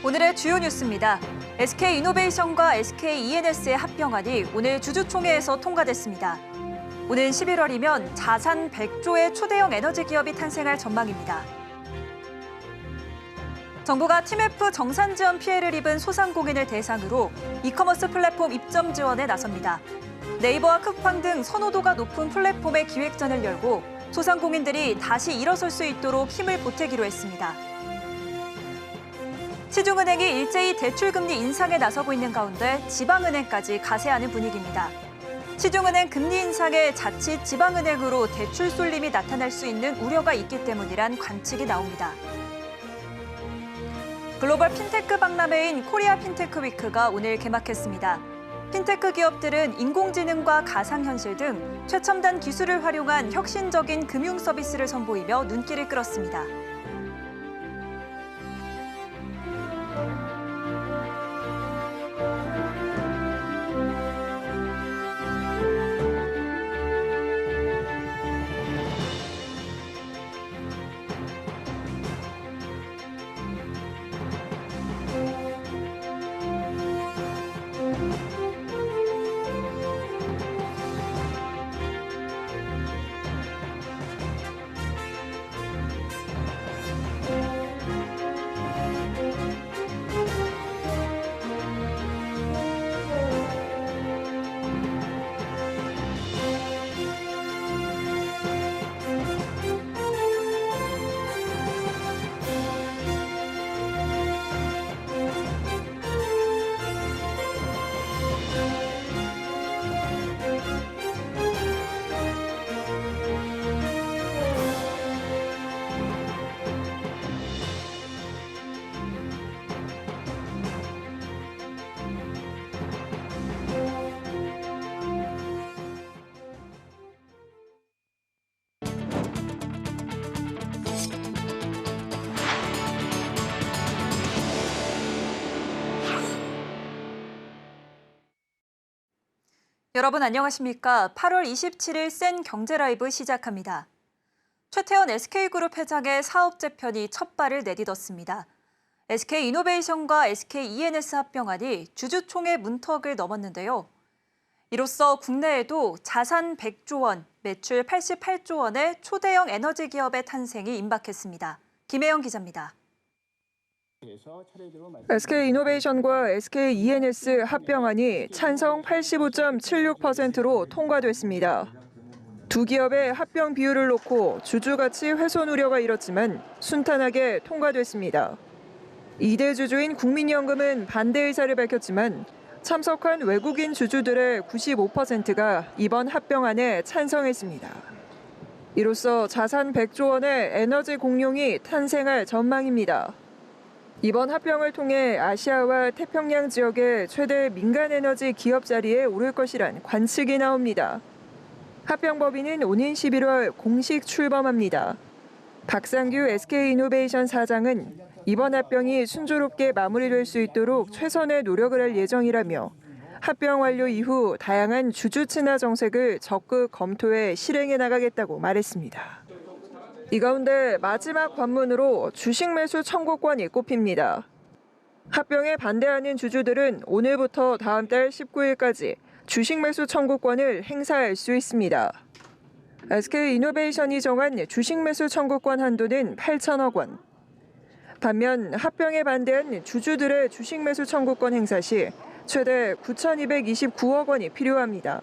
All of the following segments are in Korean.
오늘의 주요 뉴스입니다. SK이노베이션과 SKENS의 합병안이 오늘 주주총회에서 통과됐습니다. 오는 11월이면 자산 100조의 초대형 에너지 기업이 탄생할 전망입니다. 정부가 TMF 정산 지원 피해를 입은 소상공인을 대상으로 이커머스 플랫폼 입점 지원에 나섭니다. 네이버와 쿠팡 등 선호도가 높은 플랫폼의 기획전을 열고 소상공인들이 다시 일어설 수 있도록 힘을 보태기로 했습니다. 시중은행이 일제히 대출금리 인상에 나서고 있는 가운데 지방은행까지 가세하는 분위기입니다. 시중은행 금리 인상에 자칫 지방은행으로 대출 쏠림이 나타날 수 있는 우려가 있기 때문이란 관측이 나옵니다. 글로벌 핀테크 박람회인 코리아 핀테크 위크가 오늘 개막했습니다. 핀테크 기업들은 인공지능과 가상현실 등 최첨단 기술을 활용한 혁신적인 금융 서비스를 선보이며 눈길을 끌었습니다. 여러분 안녕하십니까? 8월 27일 센 경제라이브 시작합니다. 최태원 SK그룹 회장의 사업 재편이 첫 발을 내딛었습니다. SK이노베이션과 SKENS 합병안이 주주총회 문턱을 넘었는데요. 이로써 국내에도 자산 100조 원, 매출 88조 원의 초대형 에너지 기업의 탄생이 임박했습니다. 김혜영 기자입니다. SK이노베이션과 SKENS 합병안이 찬성 85.76%로 통과됐습니다. 두 기업의 합병 비율을 놓고 주주가치 훼손 우려가 일었지만 순탄하게 통과됐습니다. 2대 주주인 국민연금은 반대 의사를 밝혔지만 참석한 외국인 주주들의 95%가 이번 합병안에 찬성했습니다. 이로써 자산 100조 원의 에너지 공룡이 탄생할 전망입니다. 이번 합병을 통해 아시아와 태평양 지역의 최대 민간 에너지 기업 자리에 오를 것이란 관측이 나옵니다. 합병법인은 오는 11월 공식 출범합니다. 박상규 SK이노베이션 사장은 이번 합병이 순조롭게 마무리될 수 있도록 최선의 노력을 할 예정이라며 합병 완료 이후 다양한 주주 친화 정책을 적극 검토해 실행해 나가겠다고 말했습니다. 이 가운데 마지막 관문으로 주식 매수 청구권이 꼽힙니다. 합병에 반대하는 주주들은 오늘부터 다음 달 19일까지 주식 매수 청구권을 행사할 수 있습니다. SK이노베이션이 정한 주식 매수 청구권 한도는 8천억 원. 반면 합병에 반대한 주주들의 주식 매수 청구권 행사 시 최대 9,229억 원이 필요합니다.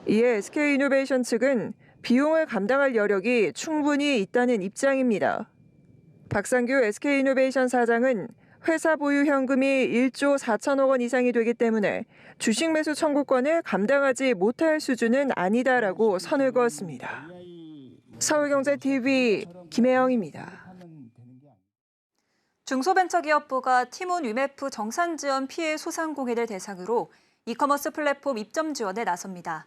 이에 SK이노베이션 측은 비용을 감당할 여력이 충분히 있다는 입장입니다. 박상규 SK이노베이션 사장은 회사 보유 현금이 1조 4천억 원 이상이 되기 때문에 주식 매수 청구권을 감당하지 못할 수준은 아니다라고 선을 그었습니다. 서울경제TV 김혜영입니다. 중소벤처기업부가 티몬 위메프 정산 지원 피해 소상공인을 대상으로 이커머스 플랫폼 입점 지원에 나섭니다.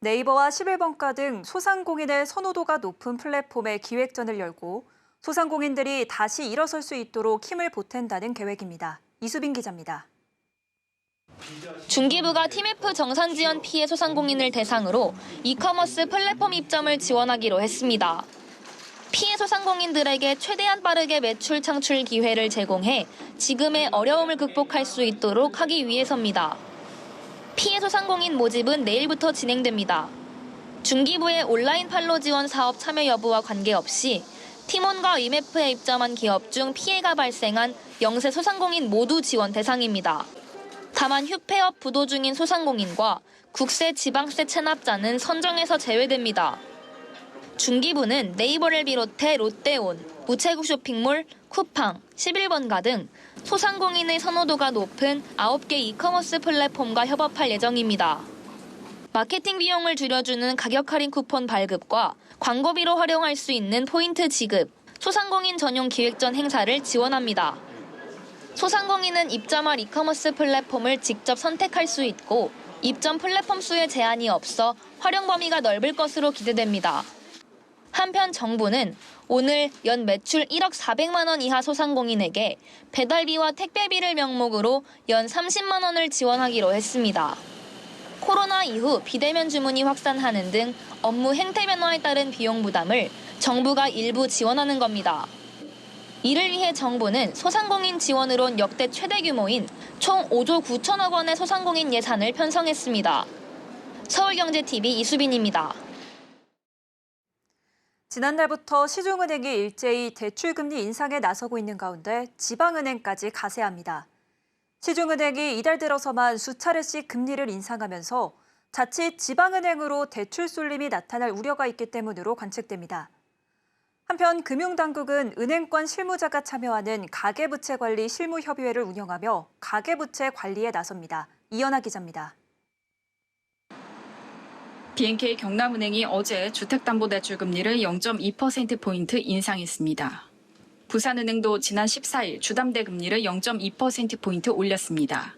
네이버와 11번가 등 소상공인의 선호도가 높은 플랫폼의 기획전을 열고 소상공인들이 다시 일어설 수 있도록 힘을 보탠다는 계획입니다. 이수빈 기자입니다. 중기부가 TMF 정산 지원 피해 소상공인을 대상으로 이커머스 플랫폼 입점을 지원하기로 했습니다. 피해 소상공인들에게 최대한 빠르게 매출 창출 기회를 제공해 지금의 어려움을 극복할 수 있도록 하기 위해서입니다. 피해 소상공인 모집은 내일부터 진행됩니다. 중기부의 온라인 판로 지원 사업 참여 여부와 관계없이 팀원과 위메프에 입점한 기업 중 피해가 발생한 영세 소상공인 모두 지원 대상입니다. 다만 휴폐업 부도 중인 소상공인과 국세 지방세 체납자는 선정에서 제외됩니다. 중기부는 네이버를 비롯해 롯데온, 우체국 쇼핑몰, 쿠팡, 11번가 등 소상공인의 선호도가 높은 9개 이커머스 플랫폼과 협업할 예정입니다. 마케팅 비용을 줄여주는 가격 할인 쿠폰 발급과 광고비로 활용할 수 있는 포인트 지급, 소상공인 전용 기획전 행사를 지원합니다. 소상공인은 입점할 이커머스 플랫폼을 직접 선택할 수 있고 입점 플랫폼 수에 제한이 없어 활용 범위가 넓을 것으로 기대됩니다. 한편 정부는 오늘 연 매출 1억 400만 원 이하 소상공인에게 배달비와 택배비를 명목으로 연 30만 원을 지원하기로 했습니다. 코로나 이후 비대면 주문이 확산하는 등 업무 행태 변화에 따른 비용 부담을 정부가 일부 지원하는 겁니다. 이를 위해 정부는 소상공인 지원으론 역대 최대 규모인 총 5조 9천억 원의 소상공인 예산을 편성했습니다. 서울경제TV 이수빈입니다. 지난달부터 시중은행이 일제히 대출금리 인상에 나서고 있는 가운데 지방은행까지 가세합니다. 시중은행이 이달 들어서만 수차례씩 금리를 인상하면서 자칫 지방은행으로 대출 쏠림이 나타날 우려가 있기 때문으로 관측됩니다. 한편 금융당국은 은행권 실무자가 참여하는 가계부채관리 실무협의회를 운영하며 가계부채 관리에 나섭니다. 이연아 기자입니다. BNK 경남은행이 어제 주택담보대출 금리를 0.2%포인트 인상했습니다. 부산은행도 지난 14일 주담대 금리를 0.2%포인트 올렸습니다.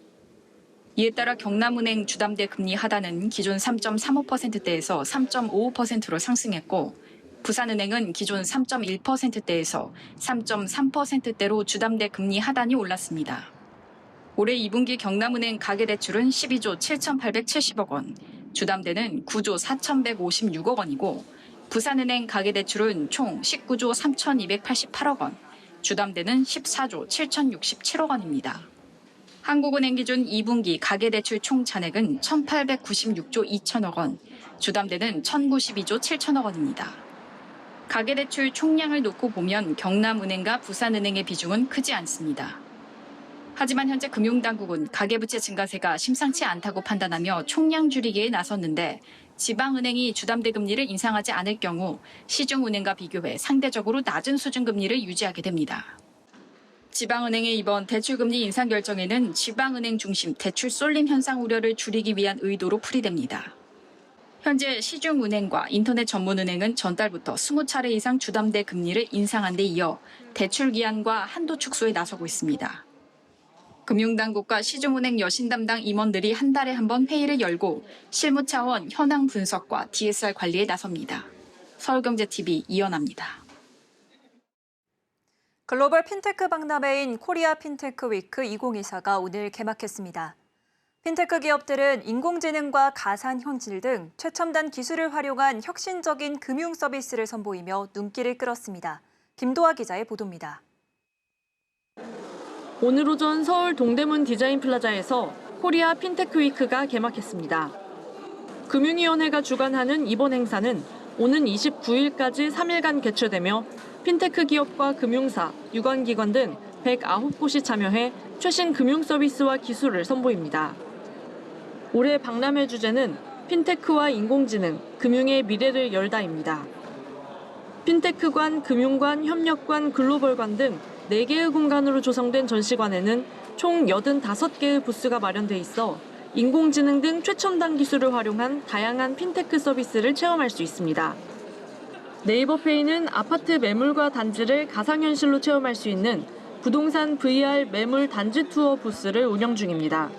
이에 따라 경남은행 주담대 금리 하단은 기존 3.35%대에서 3.55%로 상승했고 부산은행은 기존 3.1%대에서 3.3%대로 주담대 금리 하단이 올랐습니다. 올해 2분기 경남은행 가계대출은 12조 7,870억 원, 주담대는 9조 4,156억 원이고 부산은행 가계대출은 총 19조 3,288억 원, 주담대는 14조 7,067억 원입니다. 한국은행 기준 2분기 가계대출 총 잔액은 1,896조 2천억 원, 주담대는 1,092조 7천억 원입니다. 가계대출 총량을 놓고 보면 경남은행과 부산은행의 비중은 크지 않습니다. 하지만 현재 금융당국은 가계부채 증가세가 심상치 않다고 판단하며 총량 줄이기에 나섰는데 지방은행이 주담대 금리를 인상하지 않을 경우 시중은행과 비교해 상대적으로 낮은 수준 금리를 유지하게 됩니다. 지방은행의 이번 대출금리 인상 결정에는 지방은행 중심 대출 쏠림 현상 우려를 줄이기 위한 의도로 풀이됩니다. 현재 시중은행과 인터넷 전문은행은 전달부터 20차례 이상 주담대 금리를 인상한 데 이어 대출 기한과 한도 축소에 나서고 있습니다. 금융당국과 시중은행 여신 담당 임원들이 한 달에 한 번 회의를 열고 실무 차원 현황 분석과 DSR 관리에 나섭니다. 서울경제TV 이연아입니다. 글로벌 핀테크 박람회인 코리아 핀테크 위크 2024가 오늘 개막했습니다. 핀테크 기업들은 인공지능과 가상현실 등 최첨단 기술을 활용한 혁신적인 금융 서비스를 선보이며 눈길을 끌었습니다. 김도하 기자의 보도입니다. 오늘 오전 서울 동대문 디자인 플라자에서 코리아 핀테크 위크가 개막했습니다. 금융위원회가 주관하는 이번 행사는 오는 29일까지 3일간 개최되며 핀테크 기업과 금융사, 유관기관 등 109곳이 참여해 최신 금융 서비스와 기술을 선보입니다. 올해 박람회 주제는 핀테크와 인공지능, 금융의 미래를 열다입니다. 핀테크관, 금융관, 협력관, 글로벌관 등 4개의 공간으로 조성된 전시관에는 총 85개의 부스가 마련돼 있어 인공지능 등 최첨단 기술을 활용한 다양한 핀테크 서비스를 체험할 수 있습니다. 네이버페이는 아파트 매물과 단지를 가상현실로 체험할 수 있는 부동산 VR 매물 단지 투어 부스를 운영 중입니다.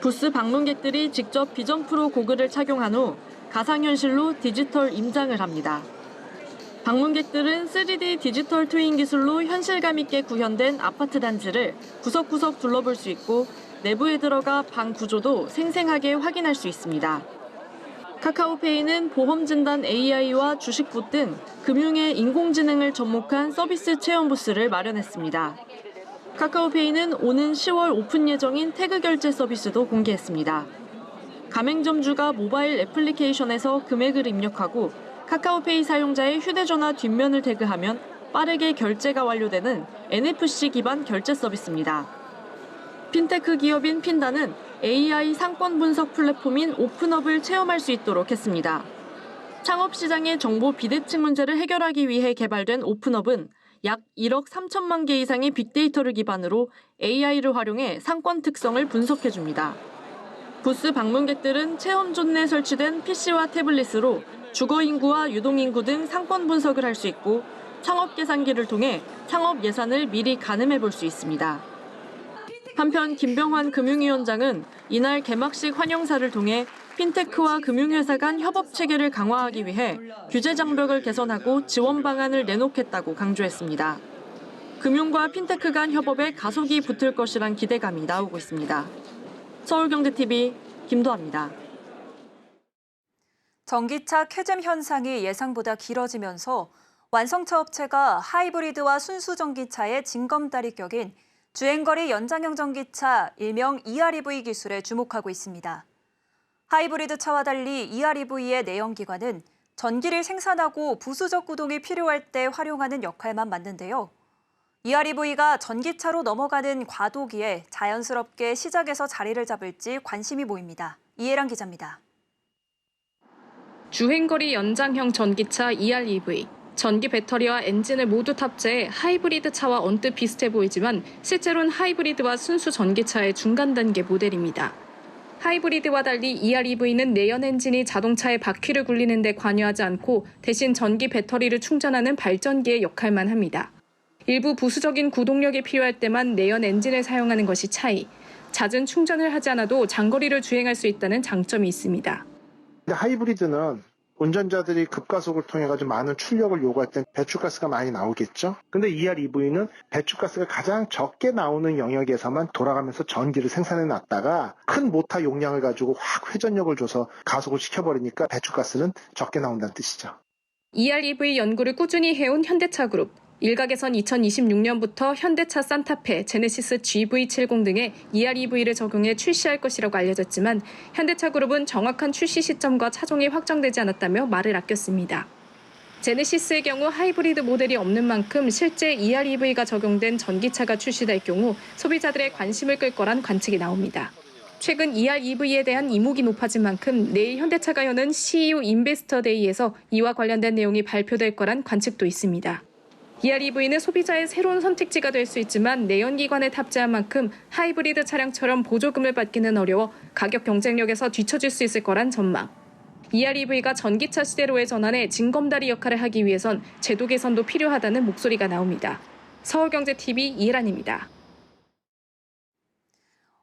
부스 방문객들이 직접 비전 프로 고글을 착용한 후 가상현실로 디지털 임장을 합니다. 방문객들은 3D 디지털 트윈 기술로 현실감 있게 구현된 아파트 단지를 구석구석 둘러볼 수 있고 내부에 들어가 방 구조도 생생하게 확인할 수 있습니다. 카카오페이는 보험진단 AI와 주식부 등 금융의 인공지능을 접목한 서비스 체험 부스를 마련했습니다. 카카오페이는 오는 10월 오픈 예정인 태그 결제 서비스도 공개했습니다. 가맹점주가 모바일 애플리케이션에서 금액을 입력하고 카카오페이 사용자의 휴대전화 뒷면을 태그하면 빠르게 결제가 완료되는 NFC 기반 결제 서비스입니다. 핀테크 기업인 핀다는 AI 상권 분석 플랫폼인 오픈업을 체험할 수 있도록 했습니다. 창업시장의 정보 비대칭 문제를 해결하기 위해 개발된 오픈업은 약 1억 3천만 개 이상의 빅데이터를 기반으로 AI를 활용해 상권 특성을 분석해줍니다. 부스 방문객들은 체험존 내 설치된 PC와 태블릿으로 주거 인구와 유동 인구 등 상권 분석을 할 수 있고 창업 계산기를 통해 창업 예산을 미리 가늠해 볼 수 있습니다. 한편 김병환 금융위원장은 이날 개막식 환영사를 통해 핀테크와 금융회사 간 협업 체계를 강화하기 위해 규제 장벽을 개선하고 지원 방안을 내놓겠다고 강조했습니다. 금융과 핀테크 간 협업에 가속이 붙을 것이란 기대감이 나오고 있습니다. 서울경제TV 김도아입니다. 전기차 캐즘 현상이 예상보다 길어지면서 완성차 업체가 하이브리드와 순수 전기차의 징검다리 격인 주행거리 연장형 전기차 일명 EREV 기술에 주목하고 있습니다. 하이브리드 차와 달리 EREV의 내연기관은 전기를 생산하고 부수적 구동이 필요할 때 활용하는 역할만 맡는데요. EREV가 전기차로 넘어가는 과도기에 자연스럽게 시작에서 자리를 잡을지 관심이 모입니다. 이해란 기자입니다. 주행거리 연장형 전기차 EREV. 전기 배터리와 엔진을 모두 탑재해 하이브리드 차와 언뜻 비슷해 보이지만 실제로는 하이브리드와 순수 전기차의 중간 단계 모델입니다. 하이브리드와 달리 EREV는 내연 엔진이 자동차의 바퀴를 굴리는 데 관여하지 않고 대신 전기 배터리를 충전하는 발전기의 역할만 합니다. 일부 부수적인 구동력이 필요할 때만 내연 엔진을 사용하는 것이 차이. 잦은 충전을 하지 않아도 장거리를 주행할 수 있다는 장점이 있습니다. 하이브리드는 운전자들이 급가속을 통해 가지고 많은 출력을 요구할 때 배출가스가 많이 나오겠죠. 근데 EREV는 배출가스가 가장 적게 나오는 영역에서만 돌아가면서 전기를 생산해 놨다가 큰 모터 용량을 가지고 확 회전력을 줘서 가속을 시켜버리니까 배출가스는 적게 나온다는 뜻이죠. EREV 연구를 꾸준히 해온 현대차 그룹. 일각에선 2026년부터 현대차 산타페, 제네시스 GV70 등의 EREV를 적용해 출시할 것이라고 알려졌지만 현대차 그룹은 정확한 출시 시점과 차종이 확정되지 않았다며 말을 아꼈습니다. 제네시스의 경우 하이브리드 모델이 없는 만큼 실제 EREV가 적용된 전기차가 출시될 경우 소비자들의 관심을 끌 거란 관측이 나옵니다. 최근 EREV에 대한 이목이 높아진 만큼 내일 현대차가 여는 CEO 인베스터 데이에서 이와 관련된 내용이 발표될 거란 관측도 있습니다. EREV는 소비자의 새로운 선택지가 될 수 있지만 내연기관에 탑재한 만큼 하이브리드 차량처럼 보조금을 받기는 어려워 가격 경쟁력에서 뒤처질 수 있을 거란 전망. EREV가 전기차 시대로의 전환에 징검다리 역할을 하기 위해선 제도 개선도 필요하다는 목소리가 나옵니다. 서울경제TV 이혜란입니다.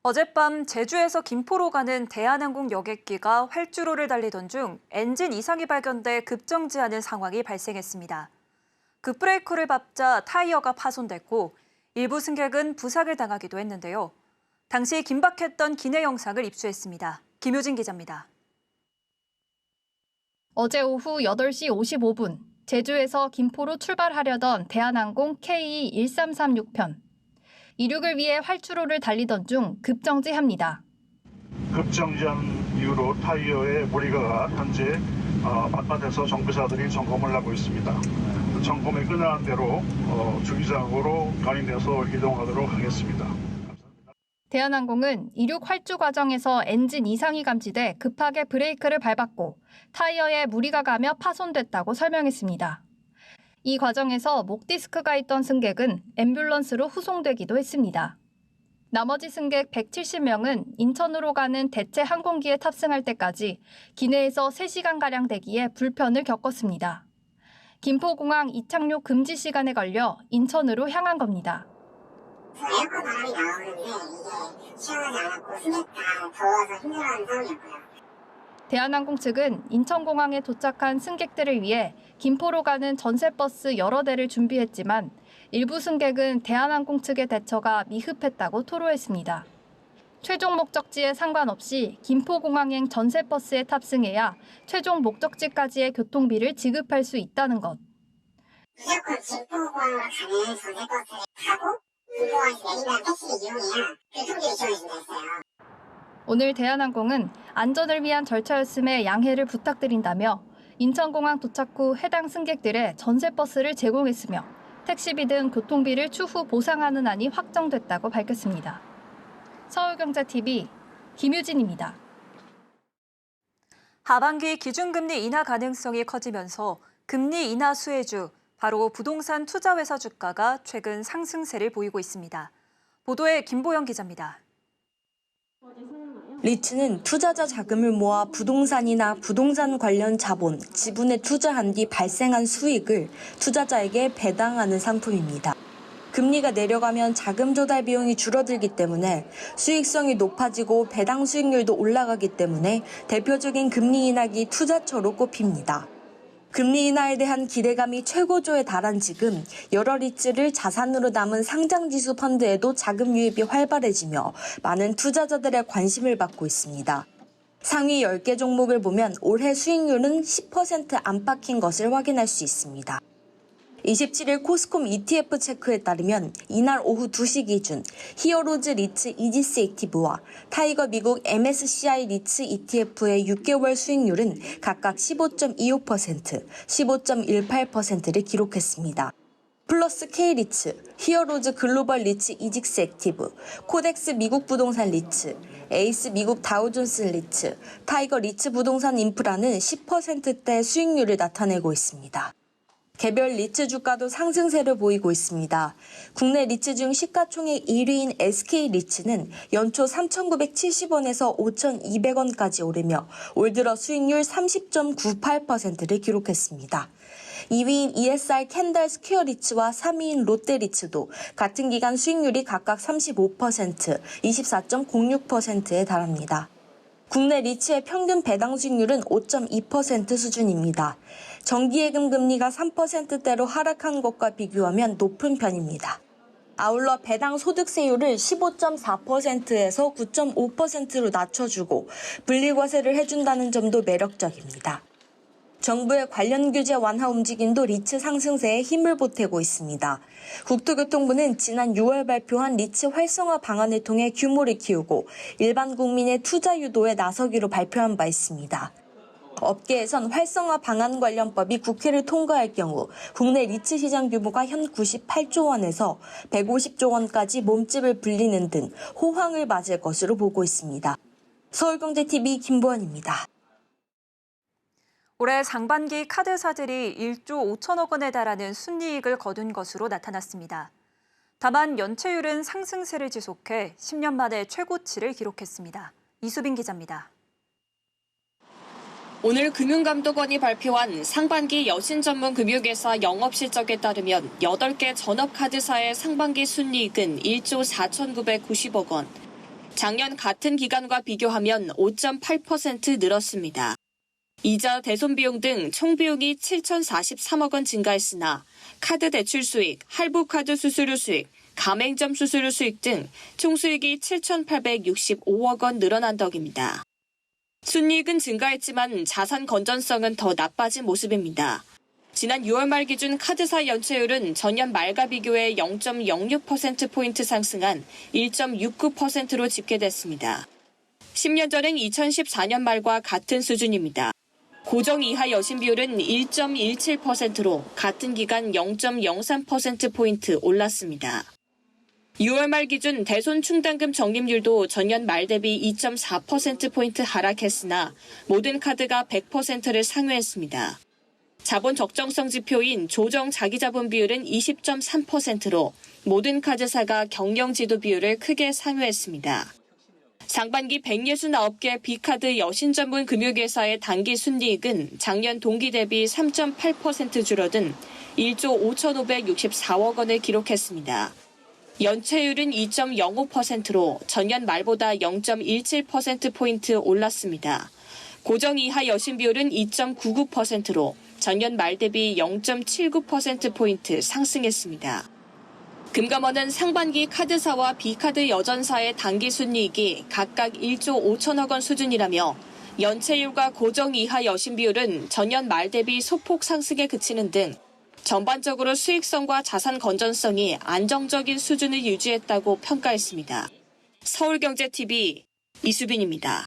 어젯밤 제주에서 김포로 가는 대한항공 여객기가 활주로를 달리던 중 엔진 이상이 발견돼 급정지하는 상황이 발생했습니다. 급브레이크를 밟자 타이어가 파손됐고 일부 승객은 부상을 당하기도 했는데요. 당시 긴박했던 기내 영상을 입수했습니다. 김효진 기자입니다. 어제 오후 8시 55분 제주에서 김포로 출발하려던 대한항공 KE1336편. 이륙을 위해 활주로를 달리던 중 급정지합니다. 급정지한 이후로 타이어에 무리가 현재 바깥에서 정비사들이 점검을 하고 있습니다. 점검이 끝난 대로 주기장으로 견인해서 이동하도록 하겠습니다. 대한항공은 이륙 활주 과정에서 엔진 이상이 감지돼 급하게 브레이크를 밟았고 타이어에 무리가 가며 파손됐다고 설명했습니다. 이 과정에서 목 디스크가 있던 승객은 앰뷸런스로 후송되기도 했습니다. 나머지 승객 170명은 인천으로 가는 대체 항공기에 탑승할 때까지 기내에서 3시간가량 대기에 불편을 겪었습니다. 김포공항 이착륙 금지 시간에 걸려 인천으로 향한 겁니다. 에어컨 바람이 나오는데 이게 시원하지 않았고 승객 다 더워서 힘들어하는 상황이었고요. 대한항공 측은 인천공항에 도착한 승객들을 위해 김포로 가는 전세버스 여러 대를 준비했지만 일부 승객은 대한항공 측의 대처가 미흡했다고 토로했습니다. 최종 목적지에 상관없이 김포공항행 전세버스에 탑승해야 최종 목적지까지의 교통비를 지급할 수 있다는 것. 무조건 김포공항으로 가는 전세버스를 타고 김포공항에서 내리면 택시를 이용해야 교통비를 지원해준다 했어요. 오늘 대한항공은 안전을 위한 절차였음에 양해를 부탁드린다며 인천공항 도착 후 해당 승객들의 전세버스를 제공했으며 택시비 등 교통비를 추후 보상하는 안이 확정됐다고 밝혔습니다. 서울경제TV 김유진입니다. 하반기 기준금리 인하 가능성이 커지면서 금리 인하 수혜주, 바로 부동산 투자회사 주가가 최근 상승세를 보이고 있습니다. 보도에 김보영 기자입니다. 리츠는 투자자 자금을 모아 부동산이나 부동산 관련 자본, 지분에 투자한 뒤 발생한 수익을 투자자에게 배당하는 상품입니다. 금리가 내려가면 자금 조달 비용이 줄어들기 때문에 수익성이 높아지고 배당 수익률도 올라가기 때문에 대표적인 금리 인하기 투자처로 꼽힙니다. 금리 인하에 대한 기대감이 최고조에 달한 지금 여러 리츠를 자산으로 남은 상장지수 펀드에도 자금 유입이 활발해지며 많은 투자자들의 관심을 받고 있습니다. 상위 10개 종목을 보면 올해 수익률은 10% 안팎인 것을 확인할 수 있습니다. 27일 코스콤 ETF 체크에 따르면 이날 오후 2시 기준 히어로즈 리츠 이지스 액티브와 타이거 미국 MSCI 리츠 ETF의 6개월 수익률은 각각 15.25%, 15.18%를 기록했습니다. 플러스 K리츠, 히어로즈 글로벌 리츠 이직스 액티브, 코덱스 미국 부동산 리츠, 에이스 미국 다우존스 리츠, 타이거 리츠 부동산 인프라는 10%대 수익률을 나타내고 있습니다. 개별 리츠 주가도 상승세를 보이고 있습니다. 국내 리츠 중 시가총액 1위인 SK 리츠는 연초 3,970원에서 5,200원까지 오르며 올 들어 수익률 30.98%를 기록했습니다. 2위인 ESR 캔달 스퀘어 리츠와 3위인 롯데 리츠도 같은 기간 수익률이 각각 35%, 24.06%에 달합니다. 국내 리츠의 평균 배당 수익률은 5.2% 수준입니다. 정기예금 금리가 3%대로 하락한 것과 비교하면 높은 편입니다. 아울러 배당 소득세율을 15.4%에서 9.5%로 낮춰주고 분리과세를 해준다는 점도 매력적입니다. 정부의 관련 규제 완화 움직임도 리츠 상승세에 힘을 보태고 있습니다. 국토교통부는 지난 6월 발표한 리츠 활성화 방안을 통해 규모를 키우고 일반 국민의 투자 유도에 나서기로 발표한 바 있습니다. 업계에선 활성화 방안 관련법이 국회를 통과할 경우 국내 리츠 시장 규모가 현 98조 원에서 150조 원까지 몸집을 불리는 등 호황을 맞을 것으로 보고 있습니다. 서울경제TV 김보연입니다. 올해 상반기 카드사들이 1조 5천억 원에 달하는 순이익을 거둔 것으로 나타났습니다. 다만 연체율은 상승세를 지속해 10년 만에 최고치를 기록했습니다. 이수빈 기자입니다. 오늘 금융감독원이 발표한 상반기 여신 전문 금융회사 영업실적에 따르면 8개 전업카드사의 상반기 순이익은 1조 4,990억 원. 작년 같은 기간과 비교하면 5.8% 늘었습니다. 이자, 대손 비용 등 총 비용이 7,043억 원 증가했으나 카드 대출 수익, 할부 카드 수수료 수익, 가맹점 수수료 수익 등 총 수익이 7,865억 원 늘어난 덕입니다. 순이익은 증가했지만 자산 건전성은 더 나빠진 모습입니다. 지난 6월 말 기준 카드사 연체율은 전년 말과 비교해 0.06%포인트 상승한 1.69%로 집계됐습니다. 10년 전인 2014년 말과 같은 수준입니다. 고정 이하 여신 비율은 1.17%로 같은 기간 0.03%포인트 올랐습니다. 6월 말 기준 대손 충당금 적립률도 전년 말 대비 2.4%포인트 하락했으나 모든 카드가 100%를 상회했습니다. 자본 적정성 지표인 조정 자기자본 비율은 20.3%로 모든 카드사가 경영 지도 비율을 크게 상회했습니다. 상반기 169개 B카드 여신 전문 금융회사의 단기 순이익은 작년 동기 대비 3.8% 줄어든 1조 5,564억 원을 기록했습니다. 연체율은 2.05%로 전년 말보다 0.17%포인트 올랐습니다. 고정 이하 여신 비율은 2.99%로 전년 말 대비 0.79%포인트 상승했습니다. 금감원은 상반기 카드사와 비카드 여전사의 당기순이익이 각각 1조 5천억 원 수준이라며 연체율과 고정 이하 여신 비율은 전년 말 대비 소폭 상승에 그치는 등 전반적으로 수익성과 자산 건전성이 안정적인 수준을 유지했다고 평가했습니다. 서울경제TV 이수빈입니다.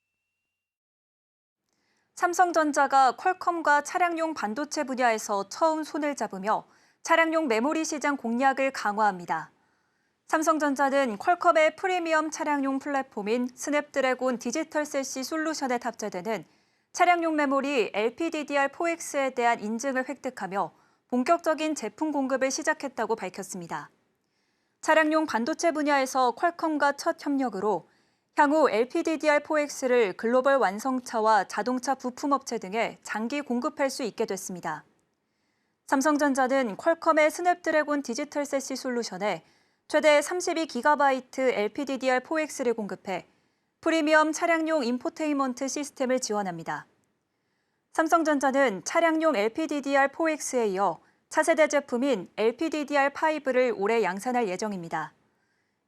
삼성전자가 퀄컴과 차량용 반도체 분야에서 처음 손을 잡으며 차량용 메모리 시장 공략을 강화합니다. 삼성전자는 퀄컴의 프리미엄 차량용 플랫폼인 스냅드래곤 디지털 셋시 솔루션에 탑재되는 차량용 메모리 LPDDR4X에 대한 인증을 획득하며 본격적인 제품 공급을 시작했다고 밝혔습니다. 차량용 반도체 분야에서 퀄컴과 첫 협력으로 향후 LPDDR4X를 글로벌 완성차와 자동차 부품업체 등에 장기 공급할 수 있게 됐습니다. 삼성전자는 퀄컴의 스냅드래곤 디지털 셋시 솔루션에 최대 32GB LPDDR4X를 공급해 프리미엄 차량용 인포테인먼트 시스템을 지원합니다. 삼성전자는 차량용 LPDDR4X에 이어 차세대 제품인 LPDDR5를 올해 양산할 예정입니다.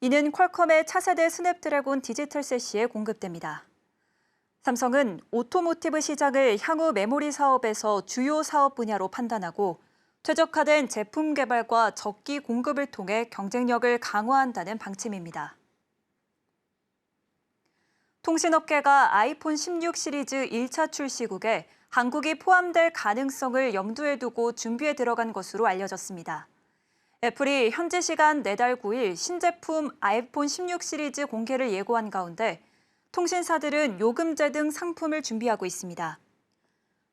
이는 퀄컴의 차세대 스냅드래곤 디지털 셋시에 공급됩니다. 삼성은 오토모티브 시장을 향후 메모리 사업에서 주요 사업 분야로 판단하고 최적화된 제품 개발과 적기 공급을 통해 경쟁력을 강화한다는 방침입니다. 통신업계가 아이폰 16 시리즈 1차 출시국에 한국이 포함될 가능성을 염두에 두고 준비에 들어간 것으로 알려졌습니다. 애플이 현지 시간 내달 9일 신제품 아이폰 16 시리즈 공개를 예고한 가운데 통신사들은 요금제 등 상품을 준비하고 있습니다.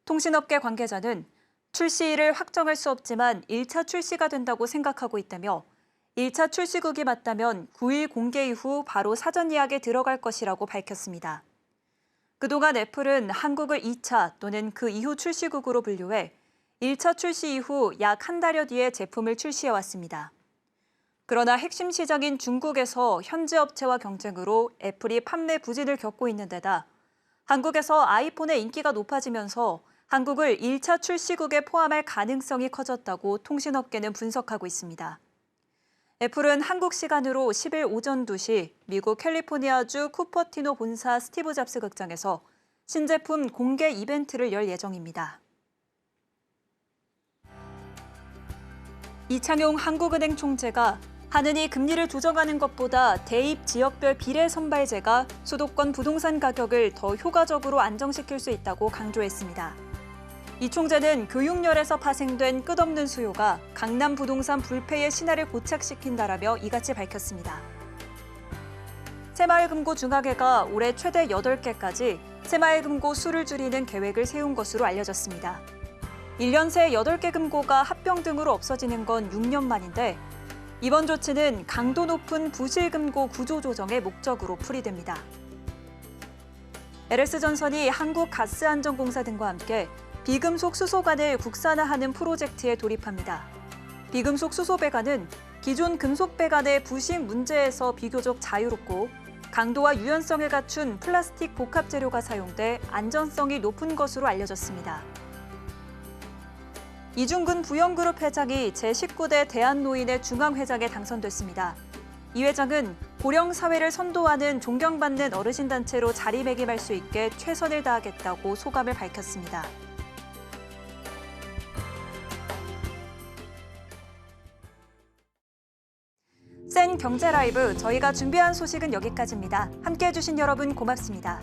통신업계 관계자는 출시일을 확정할 수 없지만 1차 출시가 된다고 생각하고 있다며 1차 출시국이 맞다면 9일 공개 이후 바로 사전 예약에 들어갈 것이라고 밝혔습니다. 그동안 애플은 한국을 2차 또는 그 이후 출시국으로 분류해 1차 출시 이후 약 한 달여 뒤에 제품을 출시해왔습니다. 그러나 핵심 시장인 중국에서 현지 업체와 경쟁으로 애플이 판매 부진을 겪고 있는 데다 한국에서 아이폰의 인기가 높아지면서 한국을 1차 출시국에 포함할 가능성이 커졌다고 통신업계는 분석하고 있습니다. 애플은 한국 시간으로 10일 오전 2시 미국 캘리포니아주 쿠퍼티노 본사 스티브 잡스 극장에서 신제품 공개 이벤트를 열 예정입니다. 이창용 한국은행 총재가 하느니 금리를 조정하는 것보다 대입 지역별 비례 선발제가 수도권 부동산 가격을 더 효과적으로 안정시킬 수 있다고 강조했습니다. 이 총재는 교육열에서 파생된 끝없는 수요가 강남 부동산 불패의 신화를 고착시킨다라며 이같이 밝혔습니다. 새마을금고 중앙회가 올해 최대 8개까지 새마을금고 수를 줄이는 계획을 세운 것으로 알려졌습니다. 1년 새 8개 금고가 합병 등으로 없어지는 건 6년 만인데 이번 조치는 강도 높은 부실금고 구조 조정의 목적으로 풀이됩니다. LS전선이 한국가스안전공사 등과 함께 비금속 수소관을 국산화하는 프로젝트에 돌입합니다. 비금속 수소 배관은 기존 금속 배관의 부식 문제에서 비교적 자유롭고 강도와 유연성을 갖춘 플라스틱 복합 재료가 사용돼 안전성이 높은 것으로 알려졌습니다. 이중근 부영그룹 회장이 제19대 대한노인의 중앙회장에 당선됐습니다. 이 회장은 고령사회를 선도하는 존경받는 어르신단체로 자리매김할 수 있게 최선을 다하겠다고 소감을 밝혔습니다. 센 경제 라이브, 저희가 준비한 소식은 여기까지입니다. 함께해 주신 여러분 고맙습니다.